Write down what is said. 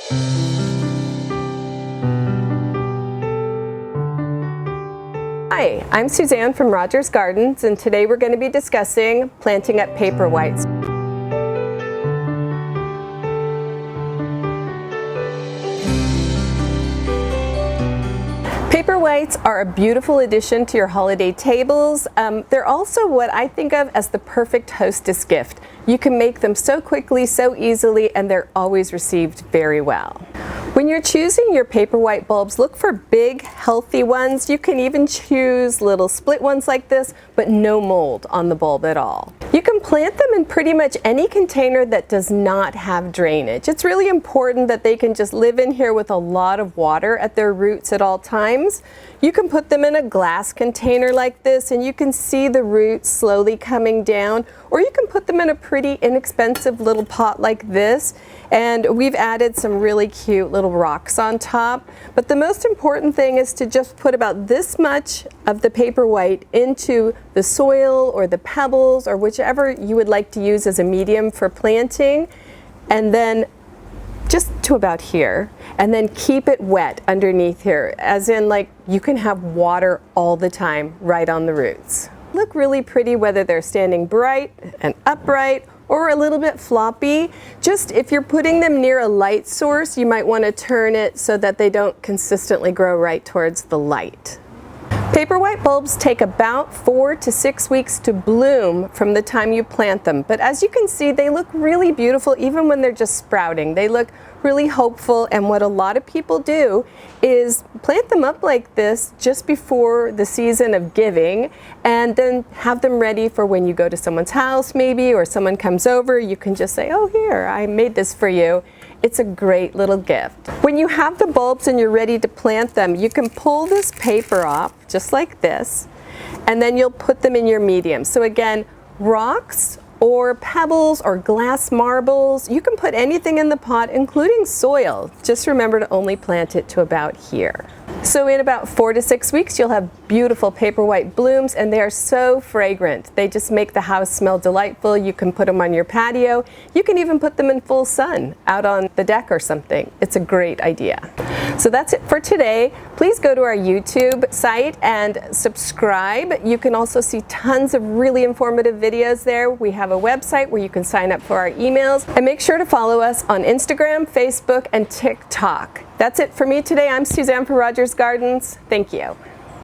Hi, I'm Suzanne from Rogers Gardens, and today we're going to be discussing planting up Paperwhites. Paperwhites are a beautiful addition to your holiday tables. They're also what I think of as the perfect hostess gift. You can make them so quickly, so easily, and they're always received very well. When you're choosing your Paperwhite bulbs, look for big, healthy ones. You can even choose little split ones like this, but no mold on the bulb at all. You can plant them in pretty much any container that does not have drainage. It's really important that they can just live in here with a lot of water at their roots at all times. You can put them in a glass container like this, and you can see the roots slowly coming down, or you can put them in a pretty inexpensive little pot like this, and we've added some really cute little rocks on top. But the most important thing is to just put about this much of the Paperwhite into the soil or the pebbles or whichever you would like to use as a medium for planting, and then just to about here, and then keep it wet underneath here, as in like you can have water all the time right on the roots. Look really pretty whether they're standing bright and upright or a little bit floppy. Just if you're putting them near a light source, you might want to turn it so that they don't consistently grow right towards the light. Paperwhite bulbs take about 4 to 6 weeks to bloom from the time you plant them, but as you can see, they look really beautiful even when they're just sprouting. They look really hopeful, and what a lot of people do is plant them up like this just before the season of giving, and then have them ready for when you go to someone's house maybe, or someone comes over. You can just say, oh, here, I made this for you. It's a great little gift. When you have the bulbs and you're ready to plant them, you can pull this paper off just like this, and then you'll put them in your medium. So again, rocks or pebbles or glass marbles, you can put anything in the pot, including soil. Just remember to only plant it to about here. So in about 4 to 6 weeks, you'll have beautiful Paperwhite blooms, and they are so fragrant. They just make the house smell delightful. You can put them on your patio. You can even put them in full sun out on the deck or something. It's a great idea. So that's it for today. Please go to our YouTube site and subscribe. You can also see tons of really informative videos there. We have a website where you can sign up for our emails, and make sure to follow us on Instagram, Facebook, and TikTok. That's it for me today. I'm Suzanne for Rogers Gardens. Thank you.